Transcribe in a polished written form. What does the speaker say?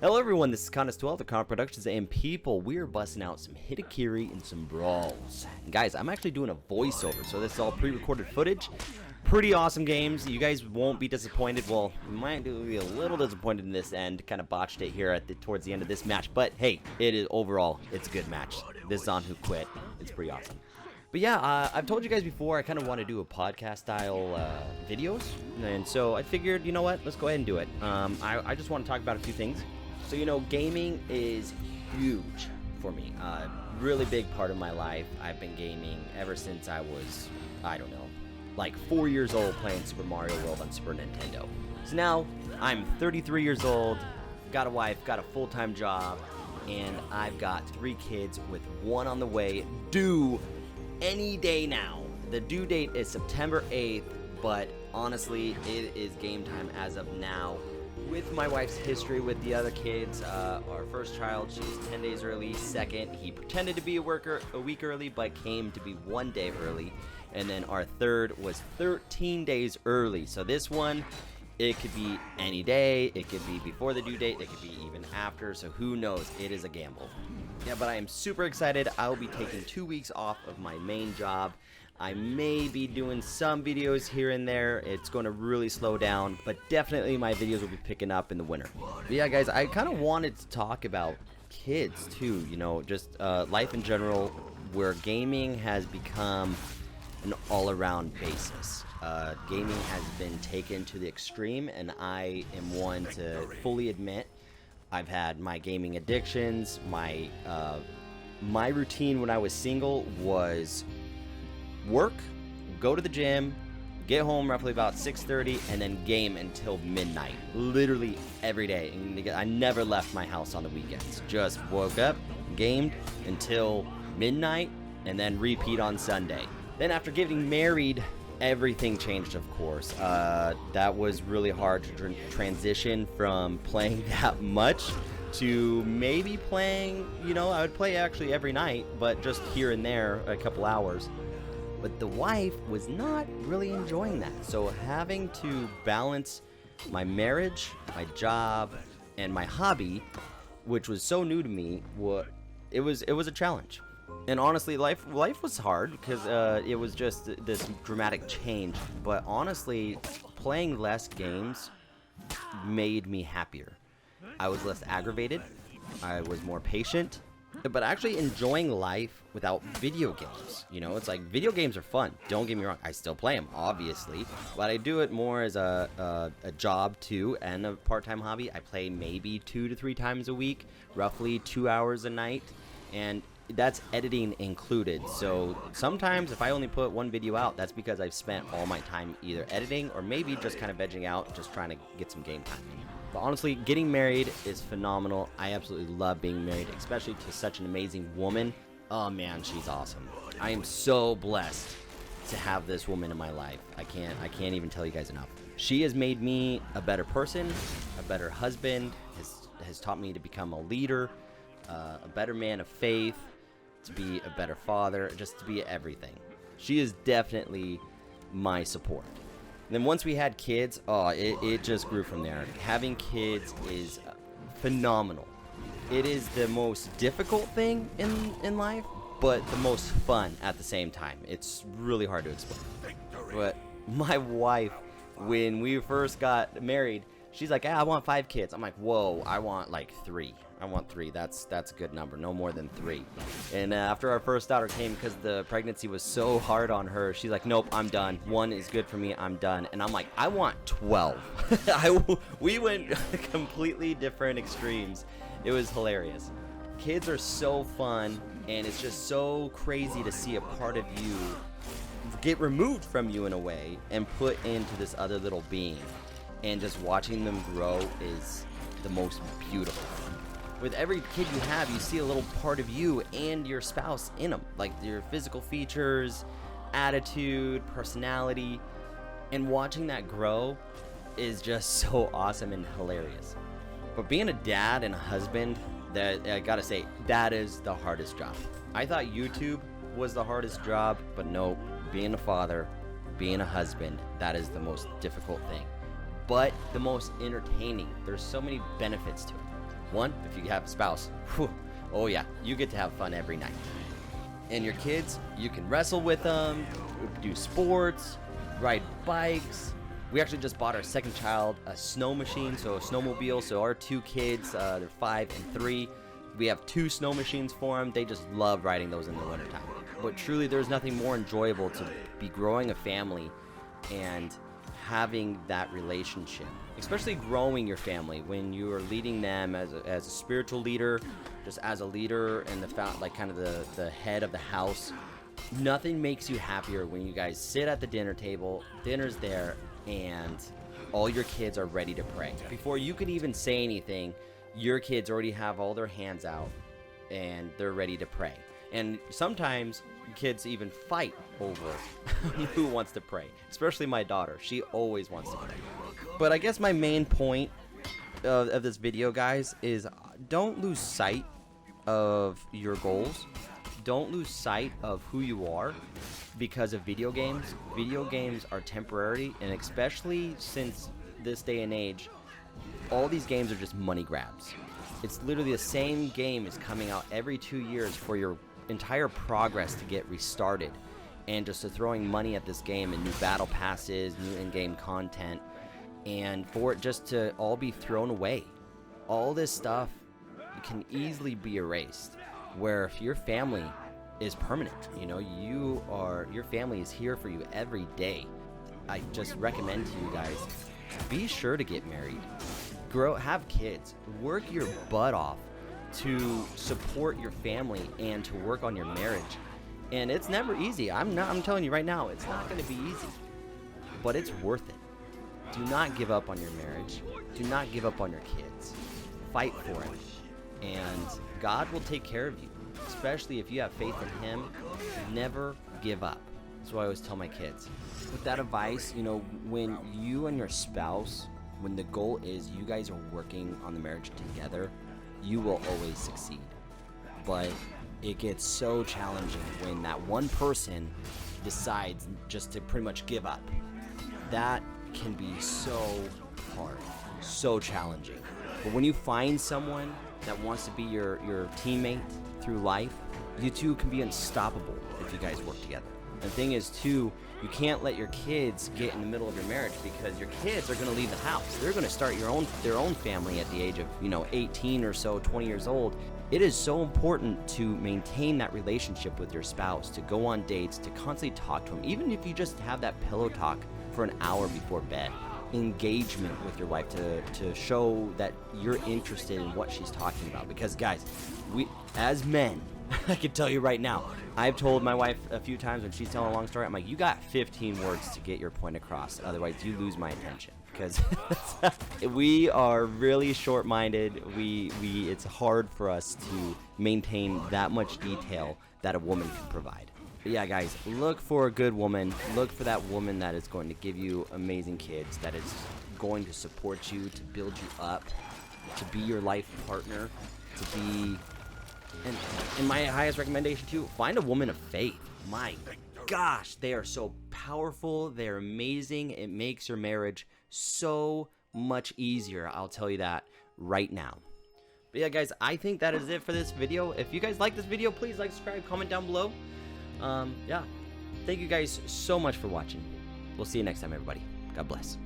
Hello everyone, this is Contest12, the Con Productions, and people, we're busting out some Hitokiri and some brawls. And guys, I'm actually doing a voiceover, so this is all pre-recorded footage. Pretty awesome games. You guys won't be disappointed. Well, you might be a little disappointed in this end. Kind of botched it here at towards the end of this match, but hey, it is overall, it's a good match. This is on Who Quit. It's pretty awesome. But yeah, I've told you guys before, I kind of want to do a podcast-style videos, and so I figured, you know what, let's go ahead and do it. I just want to talk about a few things. So, you know, gaming is huge for me. Really big part of my life. I've been gaming ever since I was, I don't know, like 4 years old playing Super Mario World on Super Nintendo. So now I'm 33 years old, got a wife, got a full-time job, and I've got 3 kids with 1 on the way, due any day now. The due date is September 8th, but honestly, it is game time as of now. With my wife's history with the other kids, our first child, she's 10 days early. Second, he pretended to be a week early, but came to be 1 day early. And then our third was 13 days early. So this one, it could be any day, it could be before the due date, it could be even after, so who knows, it is a gamble. Yeah, but I am super excited. I will be taking 2 weeks off of my main job. I may be doing some videos here and there. It's going to really slow down, but definitely my videos will be picking up in the winter. But yeah, guys, I kind of wanted to talk about kids too, you know, just life in general, where gaming has become an all-around basis. Gaming has been taken to the extreme, and I am one to fully admit I've had my gaming addictions. My routine when I was single was work, go to the gym, get home roughly about 6:30, and then game until midnight, literally every day. And I never left my house on the weekends. Just woke up, gamed until midnight, and then repeat on Sunday. Then after getting married, everything changed, of course. That was really hard to transition from playing that much to maybe playing, you know, I would play actually every night, but just here and there, a couple hours. But the wife was not really enjoying that. So having to balance my marriage, my job, and my hobby, which was so new to me, it was a challenge. And honestly, life was hard because it was just this dramatic change. But honestly, playing less games made me happier. I was less aggravated. I was more patient. But actually enjoying life without video games. You know, it's like video games are fun. Don't get me wrong. I still play them, obviously. But I do it more as a job, too, and a part-time hobby. I play maybe 2 to 3 times a week, roughly 2 hours a night. And that's editing included. So sometimes if I only put 1 video out, that's because I've spent all my time either editing or maybe just kind of vegging out, just trying to get some game time. But honestly, getting married is phenomenal. I absolutely love being married, especially to such an amazing woman. Oh man, she's awesome. I am so blessed to have this woman in my life. I can't even tell you guys enough. She has made me a better person, a better husband, has taught me to become a leader, a better man of faith, to be a better father, just to be everything. She is definitely my support. And then once we had kids, it just grew from there. Having kids is phenomenal. It is the most difficult thing in life, but the most fun at the same time. It's really hard to explain. But my wife, when we first got married, she's like, I want 5 kids. I'm like, whoa, I want like 3. I want 3. That's a good number. No more than 3. And after our first daughter came, because the pregnancy was so hard on her, she's like, nope, I'm done. 1 is good for me. I'm done. And I'm like, I want 12. We went completely different extremes. It was hilarious. Kids are so fun, and it's just so crazy to see a part of you get removed from you in a way and put into this other little being. And just watching them grow is the most beautiful thing. With every kid you have, you see a little part of you and your spouse in them. Like your physical features, attitude, personality. And watching that grow is just so awesome and hilarious. But being a dad and a husband, that I gotta say, that is the hardest job. I thought YouTube was the hardest job, but no, being a father, being a husband, that is the most difficult thing. But the most entertaining. There's so many benefits to it. One, if you have a spouse, whew, oh yeah, you get to have fun every night. And your kids, you can wrestle with them, do sports, ride bikes. We actually just bought our second child a snow machine, so a snowmobile. So our 2 kids, they're 5 and 3. We have 2 snow machines for them. They just love riding those in the wintertime. But truly, there's nothing more enjoyable to be growing a family and having that relationship, especially growing your family when you are leading them as a spiritual leader, just as a leader and like kind of the head of the house. Nothing makes you happier when you guys sit at the dinner table, dinner's there, and all your kids are ready to pray. Before you could even say anything, your kids already have all their hands out and they're ready to pray. And sometimes kids even fight over who wants to pray, especially my daughter. She always wants to pray. But I guess my main point of this video, guys, is don't lose sight of your goals. Don't lose sight of who you are because of video games. Video games are temporary, and especially since this day and age, all these games are just money grabs. It's literally the same game is coming out every 2 years for your entire progress to get restarted, and just to throwing money at this game and new battle passes, new in-game content, and for it just to all be thrown away. All this stuff can easily be erased, where if your family is permanent, you know, your family is here for you every day. I just recommend to you guys, be sure to get married, have kids, work your butt off to support your family and to work on your marriage. And it's never easy. I'm telling you right now, it's not going to be easy, but it's worth it. Do not give up on your marriage. Do not give up on your kids. Fight for it, and God will take care of you, especially if you have faith in Him. Never give up. That's what I always tell my kids. With that advice, you know, when you and your spouse, when the goal is you guys are working on the marriage together, you will always succeed. But it gets so challenging when that one person decides just to pretty much give up. That can be so hard, so challenging. But when you find someone that wants to be your teammate through life, you two can be unstoppable if you guys work together. And the thing is, too, you can't let your kids get in the middle of your marriage, because your kids are going to leave the house. They're going to start their own family at the age of, 18 or so, 20 years old. It is so important to maintain that relationship with your spouse, to go on dates, to constantly talk to them, even if you just have that pillow talk for an hour before bed. Engagement with your wife to show that you're interested in what she's talking about. Because guys, we as men, I can tell you right now, I've told my wife a few times when she's telling a long story, I'm like, you got 15 words to get your point across, otherwise you lose my attention. Because we are really short-minded. It's hard for us to maintain that much detail that a woman can provide. But yeah, guys, look for a good woman. Look for that woman that is going to give you amazing kids, that is going to support you, to build you up, to be your life partner, to be... And my highest recommendation to you, find a woman of faith. My gosh, they are so powerful. They're amazing. It makes your marriage so much easier. I'll tell you that right now. But yeah, guys, I think that is it for this video. If you guys like this video, please like, subscribe, comment down below. Yeah, thank you guys so much for watching. We'll see you next time, everybody. God bless.